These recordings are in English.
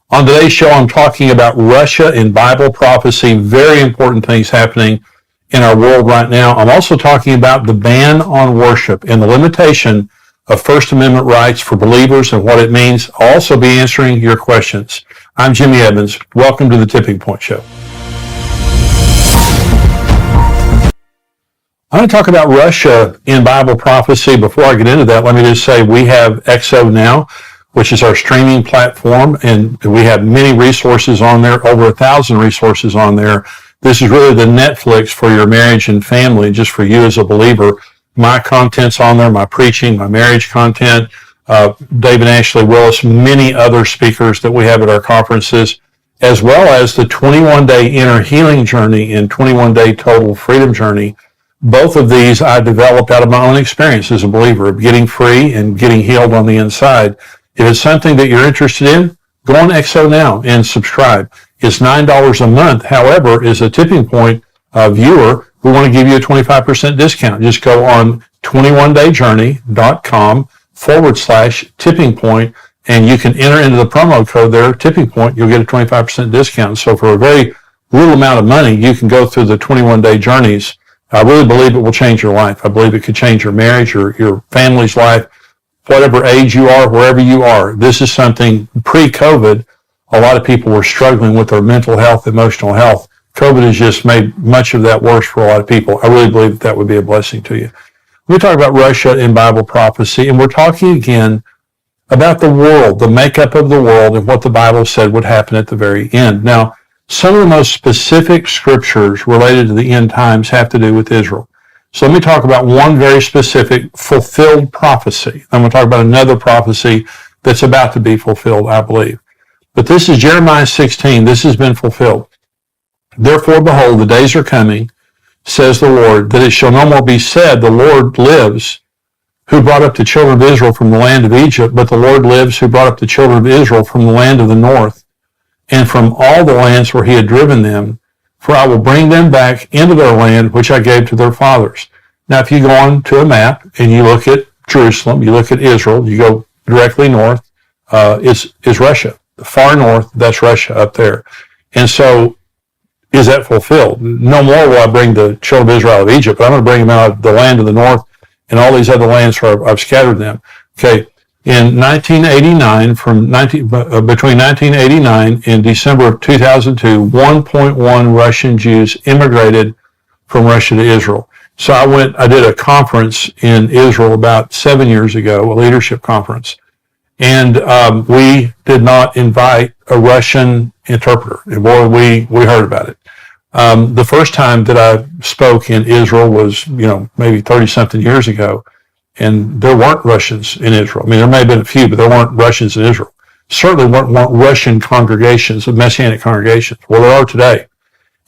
On today's show, I'm talking about Russia in Bible prophecy, very important things happening in our world right now. I'm also talking about the ban on worship and the limitation of First Amendment rights for believers and what it means. I'll also be answering your questions. I'm Jimmy Evans. Welcome to the Tipping Point Show. I'm going to talk about Russia in Bible prophecy. Before I get into that, let me just say we have XO now, which is our streaming platform, and we have many resources on there, over 1,000 resources on there. This is really the Netflix for your marriage and family, just for you as a believer. My content's on there, my preaching, my marriage content, Dave and Ashley Willis, many other speakers that we have at our conferences, as well as the 21-day inner healing journey and 21-day total freedom journey. Both of these I developed out of my own experience as a believer of getting free and getting healed on the inside. If it's something that you're interested in, go on XO now and subscribe. It's $9 a month. However, as a Tipping Point viewer, we want to give you a 25% discount. Just go on 21dayjourney.com/tipping point, and you can enter into the promo code there, Tipping Point. You'll get a 25% discount. So for a very little amount of money, you can go through the 21-day journeys. I really believe it will change your life. I believe it could change your marriage or your family's life. Whatever age you are, wherever you are, this is something pre-COVID. A lot of people were struggling with their mental health, emotional health. COVID has just made much of that worse for a lot of people. I really believe that would be a blessing to you. We talk about Russia in Bible prophecy, and we're talking again about the world, the makeup of the world, and what the Bible said would happen at the very end. Now, some of the most specific scriptures related to the end times have to do with Israel. So let me talk about one very specific fulfilled prophecy. I'm going to talk about another prophecy that's about to be fulfilled, I believe. But this is Jeremiah 16. This has been fulfilled. Therefore, behold, the days are coming, says the Lord, that it shall no more be said, the Lord lives, who brought up the children of Israel from the land of Egypt, but the Lord lives, who brought up the children of Israel from the land of the north, and from all the lands where he had driven them. For I will bring them back into their land, which I gave to their fathers. Now, if you go on to a map and you look at Jerusalem, you look at Israel, you go directly north, is Russia. The far north, that's Russia up there. And so, is that fulfilled? No more will I bring the children of Israel out of Egypt, but I'm going to bring them out of the land of the north and all these other lands where I've scattered them. Okay. In 1989, between 1989 and December of 2002, 1.1 Russian Jews immigrated from Russia to Israel. So I did a conference in Israel about 7 years ago, a leadership conference, and we did not invite a Russian interpreter. And boy, we heard about it. The first time that I spoke in Israel was, maybe 30-something years ago. And there weren't Russians in Israel. I mean, there may have been a few, but there weren't Russians in Israel. Certainly weren't Russian congregations, Messianic congregations. Well, there are today.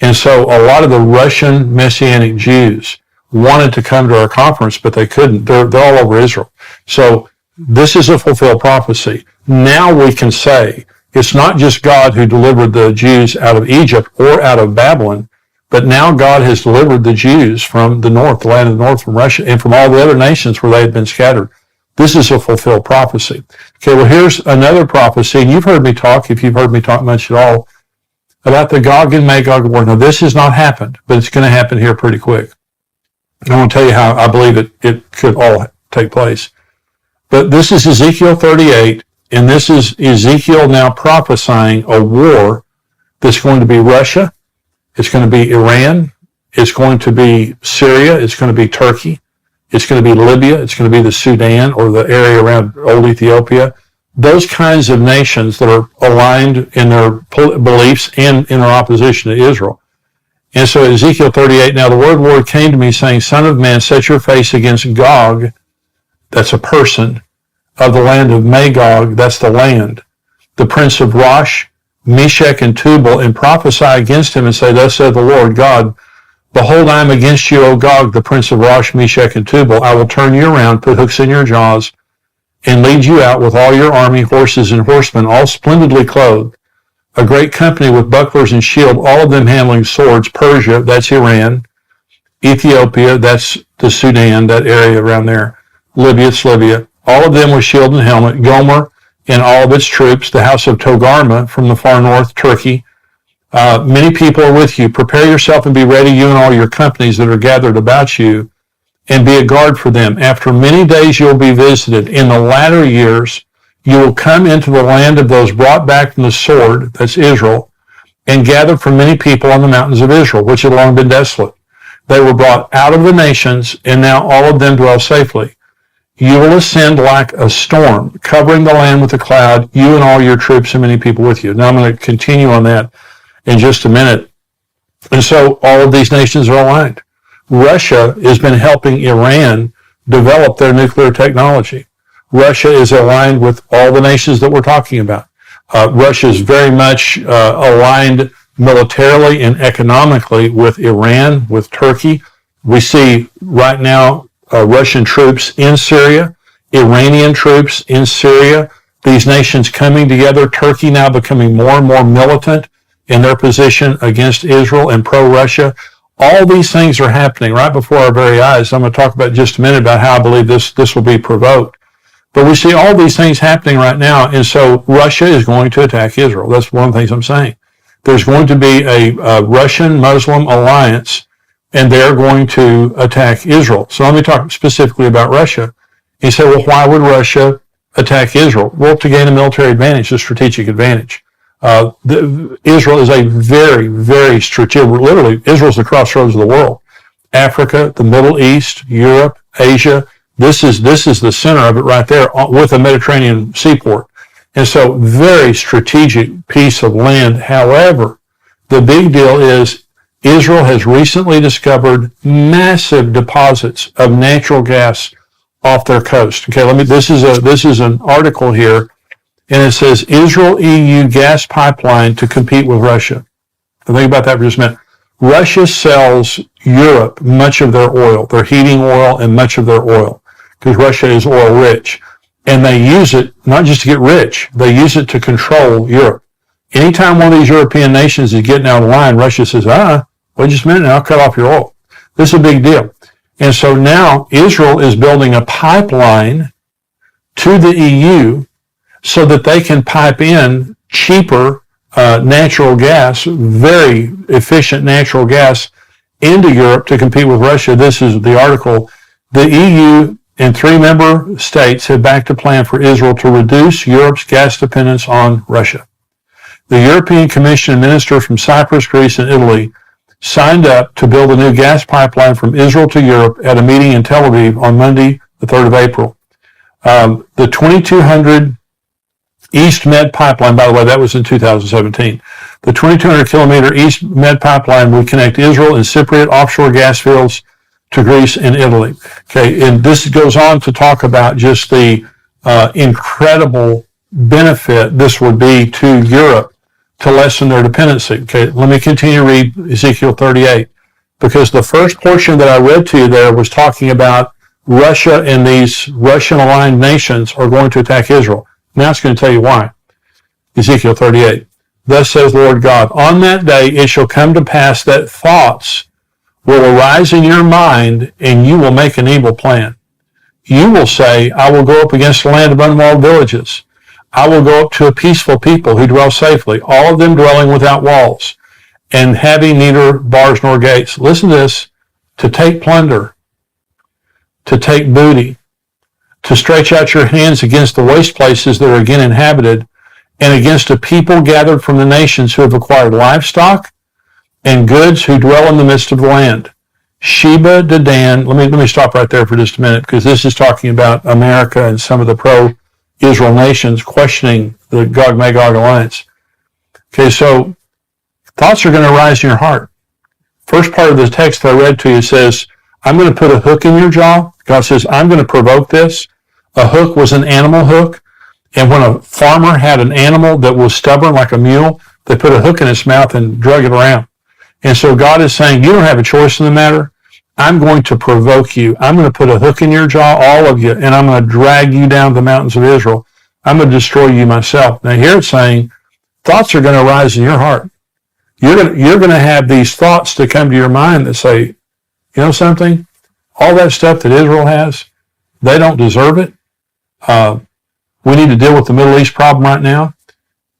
And so a lot of the Russian Messianic Jews wanted to come to our conference, but they couldn't. They're all over Israel. So this is a fulfilled prophecy. Now we can say it's not just God who delivered the Jews out of Egypt or out of Babylon, but now God has delivered the Jews from the north, the land of the north, from Russia, and from all the other nations where they had been scattered. This is a fulfilled prophecy. Okay, well, here's another prophecy, and you've heard me talk, if you've heard me talk much at all, about the Gog and Magog war. Now, this has not happened, but it's going to happen here pretty quick. I want to tell you how I believe it could all take place. But this is Ezekiel 38, and this is Ezekiel now prophesying a war that's going to be Russia. It's going to be Iran. It's going to be Syria. It's going to be Turkey. It's going to be Libya. It's going to be the Sudan or the area around old Ethiopia. Those kinds of nations that are aligned in their beliefs and in their opposition to Israel. And so Ezekiel 38, now the word of the Lord came to me saying, Son of man, set your face against Gog, that's a person, of the land of Magog, that's the land, the prince of Rosh, Meshech, and Tubal, and prophesy against him and say, Thus saith the Lord God, Behold, I am against you, O Gog, the prince of Rosh, Meshech, and Tubal. I will turn you around, put hooks in your jaws, and lead you out with all your army, horses, and horsemen, all splendidly clothed, a great company with bucklers and shield, all of them handling swords. Persia, that's Iran. Ethiopia, that's the Sudan, that area around there. Libya, it's Libya. All of them with shield and helmet. Gomer and all of its troops, the house of Togarmah from the far north, Turkey. Many people are with you. Prepare yourself and be ready, you and all your companies that are gathered about you, and be a guard for them. After many days you'll be visited. In the latter years, you will come into the land of those brought back from the sword, that's Israel, and gathered from many people on the mountains of Israel, which had long been desolate. They were brought out of the nations, and now all of them dwell safely. You will ascend like a storm, covering the land with a cloud, you and all your troops and many people with you. Now I'm going to continue on that in just a minute. And so all of these nations are aligned. Russia has been helping Iran develop their nuclear technology. Russia is aligned with all the nations that we're talking about. Russia is very much aligned militarily and economically with Iran, with Turkey. We see right now Russian troops in Syria, Iranian troops in Syria, these nations coming together, Turkey now becoming more and more militant in their position against Israel and pro-Russia. All these things are happening right before our very eyes. I'm going to talk about in just a minute about how I believe this will be provoked. But we see all these things happening right now, and so Russia is going to attack Israel. That's one of the things I'm saying. There's going to be a Russian-Muslim alliance, and they're going to attack Israel. So let me talk specifically about Russia. You say, well, why would Russia attack Israel? Well, to gain a military advantage, a strategic advantage. Israel is a very, very strategic, literally, Israel's the crossroads of the world. Africa, the Middle East, Europe, Asia, this is the center of it right there with a Mediterranean seaport. And so very strategic piece of land. However, the big deal is Israel has recently discovered massive deposits of natural gas off their coast. Okay, this is an article here, and it says Israel-EU gas pipeline to compete with Russia. Now think about that for just a minute. Russia sells Europe much of their oil, their heating oil and much of their oil, because Russia is oil rich. And they use it not just to get rich, they use it to control Europe. Anytime one of these European nations is getting out of line, Russia says, wait just a minute, I'll cut off your oil. This is a big deal. And so now Israel is building a pipeline to the EU so that they can pipe in cheaper natural gas, very efficient natural gas, into Europe to compete with Russia. This is the article. The EU and 3 member states have backed a plan for Israel to reduce Europe's gas dependence on Russia. The European Commission minister from Cyprus, Greece, and Italy signed up to build a new gas pipeline from Israel to Europe at a meeting in Tel Aviv on Monday, the 3rd of April. The 2200 East Med pipeline, by the way, that was in 2017. The 2,200 kilometer East Med pipeline would connect Israel and Cypriot offshore gas fields to Greece and Italy. Okay, and this goes on to talk about just the incredible benefit this would be to Europe to lessen their dependency. Okay, let me continue to read Ezekiel 38, because the first portion that I read to you there was talking about Russia and these Russian-aligned nations are going to attack Israel. Now it's going to tell you why. Ezekiel 38. Thus says the Lord God, on that day it shall come to pass that thoughts will arise in your mind, and you will make an evil plan. You will say, I will go up against the land of unwalled villages. I will go up to a peaceful people who dwell safely, all of them dwelling without walls, and having neither bars nor gates. Listen to this, to take plunder, to take booty, to stretch out your hands against the waste places that are again inhabited, and against a people gathered from the nations who have acquired livestock and goods who dwell in the midst of the land. Sheba, Dedan, let me stop right there for just a minute, because this is talking about America and some of the pro-Israel nations questioning the Gog-Magog alliance. Okay, so thoughts are going to arise in your heart. First part of the text I read to you says, I'm going to put a hook in your jaw. God says, I'm going to provoke this. A hook was an animal hook. And when a farmer had an animal that was stubborn like a mule, they put a hook in its mouth and drug it around. And so God is saying, you don't have a choice in the matter. I'm going to provoke you. I'm going to put a hook in your jaw, all of you, and I'm going to drag you down the mountains of Israel. I'm going to destroy you myself. Now here it's saying, thoughts are going to arise in your heart. You're going to have these thoughts that come to your mind that say, you know something? All that stuff that Israel has, they don't deserve it. We need to deal with the Middle East problem right now.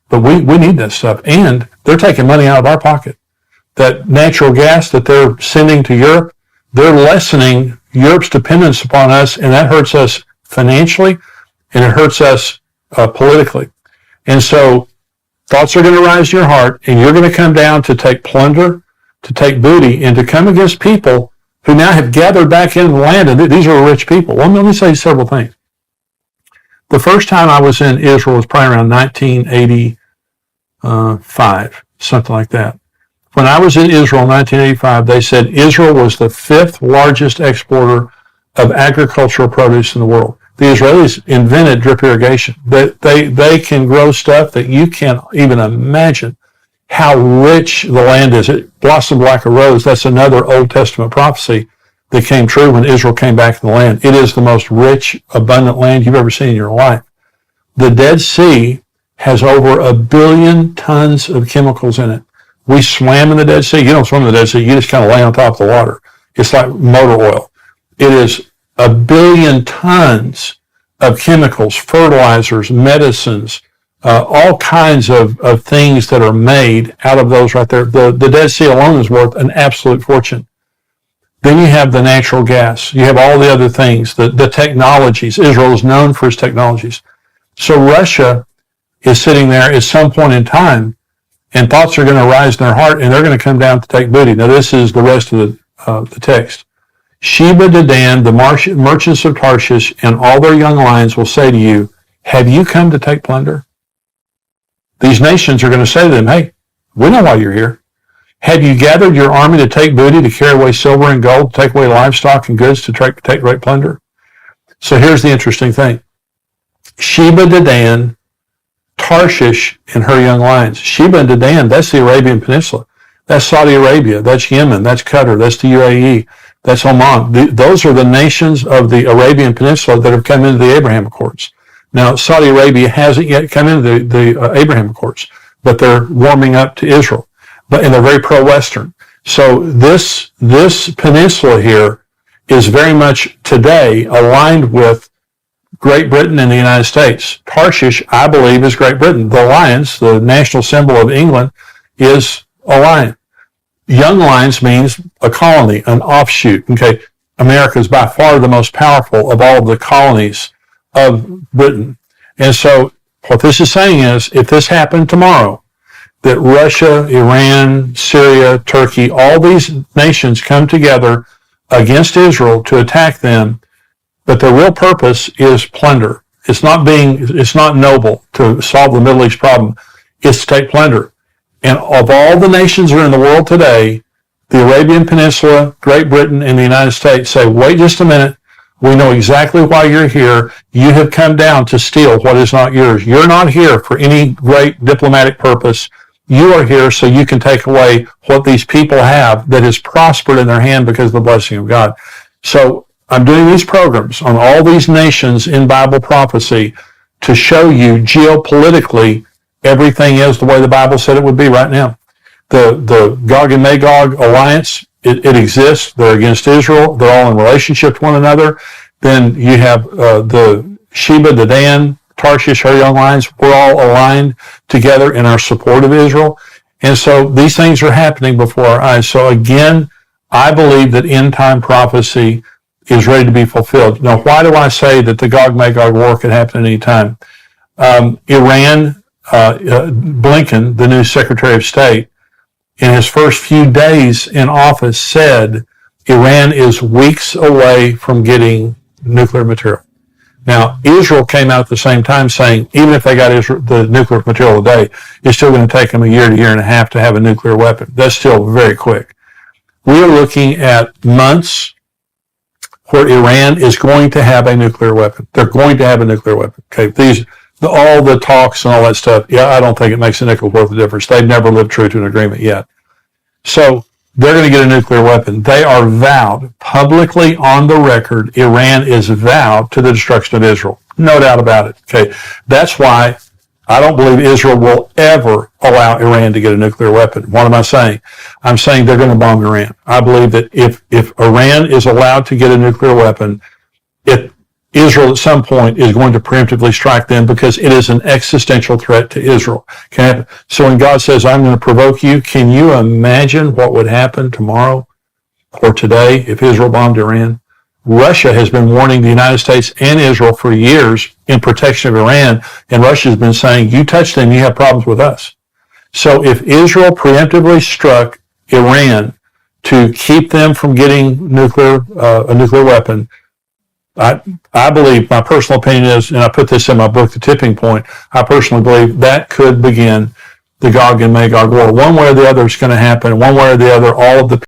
But we need that stuff. And they're taking money out of our pocket. That natural gas that they're sending to Europe, they're lessening Europe's dependence upon us, and that hurts us financially, and it hurts us politically. And so thoughts are going to rise in your heart, and you're going to come down to take plunder, to take booty, and to come against people who now have gathered back into the land, and these are rich people. Well, let me say several things. The first time I was in Israel was probably around 1985, something like that. When I was in Israel in 1985, they said Israel was the 5th largest exporter of agricultural produce in the world. The Israelis invented drip irrigation. They can grow stuff that you can't even imagine how rich the land is. It blossomed like a rose. That's another Old Testament prophecy that came true when Israel came back to the land. It is the most rich, abundant land you've ever seen in your life. The Dead Sea has over 1 billion tons of chemicals in it. We swam in the Dead Sea. You don't swim in the Dead Sea. You just kind of lay on top of the water. It's like motor oil. It is 1 billion tons of chemicals, fertilizers, medicines, all kinds of things that are made out of those right there. The Dead Sea alone is worth an absolute fortune. Then you have the natural gas. You have all the other things, the technologies. Israel is known for its technologies. So Russia is sitting there at some point in time, and thoughts are going to rise in their heart, and they're going to come down to take booty. Now, this is the rest of the text. Sheba, Dedan, the merchants of Tarshish, and all their young lions will say to you, have you come to take plunder? These nations are going to say to them, hey, we know why you're here. Have you gathered your army to take booty, to carry away silver and gold, to take away livestock and goods, to take great plunder? So here's the interesting thing. Sheba, Dedan, Tarshish, and her young lions. Sheba and Dedan, that's the Arabian Peninsula. That's Saudi Arabia. That's Yemen. That's Qatar. That's the UAE. That's Oman. Those are the nations of the Arabian Peninsula that have come into the Abraham Accords. Now, Saudi Arabia hasn't yet come into the Abraham Accords, but they're warming up to Israel. And they're very pro-Western. So this peninsula here is very much today aligned with Great Britain and the United States. Tarshish, I believe, is Great Britain. The lions, the national symbol of England, is a lion. Young lions means a colony, an offshoot. Okay, America is by far the most powerful of all of the colonies of Britain. And so what this is saying is, if this happened tomorrow, that Russia, Iran, Syria, Turkey, all these nations come together against Israel to attack them, but their real purpose is plunder. It's not noble to solve the Middle East problem. It's to take plunder. And of all the nations that are in the world today, the Arabian Peninsula, Great Britain, and the United States say, wait just a minute. We know exactly why you're here. You have come down to steal what is not yours. You're not here for any great diplomatic purpose. You are here so you can take away what these people have that has prospered in their hand because of the blessing of God. So I'm doing these programs on all these nations in Bible prophecy to show you geopolitically everything is the way the Bible said it would be right now. The Gog and Magog alliance, it exists. They're against Israel. They're all in relationship to one another. Then you have the Sheba, Dedan, Tarshish, her young lions. We're all aligned together in our support of Israel. And so these things are happening before our eyes. So again, I believe that end time prophecy is ready to be fulfilled. Now, why do I say that the Gog-Magog war could happen at any time? Iran, Blinken, the new Secretary of State, in his first few days in office said Iran is weeks away from getting nuclear material. Now, Israel came out at the same time saying, even if they got the nuclear material today, it's still going to take them a year and a half to have a nuclear weapon. That's still very quick. We are looking at months where Iran is going to have a nuclear weapon. They're going to have a nuclear weapon. Okay, all the talks and all that stuff, I don't think it makes a nickel worth of difference. They've never lived true to an agreement yet. So they're going to get a nuclear weapon. They are vowed publicly on the record. Iran is vowed to the destruction of Israel. No doubt about it. Okay, that's why I don't believe Israel will ever allow Iran to get a nuclear weapon. What am I saying? I'm saying they're going to bomb Iran. I believe that if Iran is allowed to get a nuclear weapon, Israel at some point is going to preemptively strike them because it is an existential threat to Israel. So when God says, I'm going to provoke you, can you imagine what would happen tomorrow or today if Israel bombed Iran? Russia has been warning the United States and Israel for years in protection of Iran, and Russia has been saying, you touch them, you have problems with us. So if Israel preemptively struck Iran to keep them from getting a nuclear weapon, I believe, my personal opinion is, and I put this in my book, The Tipping Point, I personally believe that could begin the Gog and Magog war. One way or the other is going to happen. One way or the other, all of the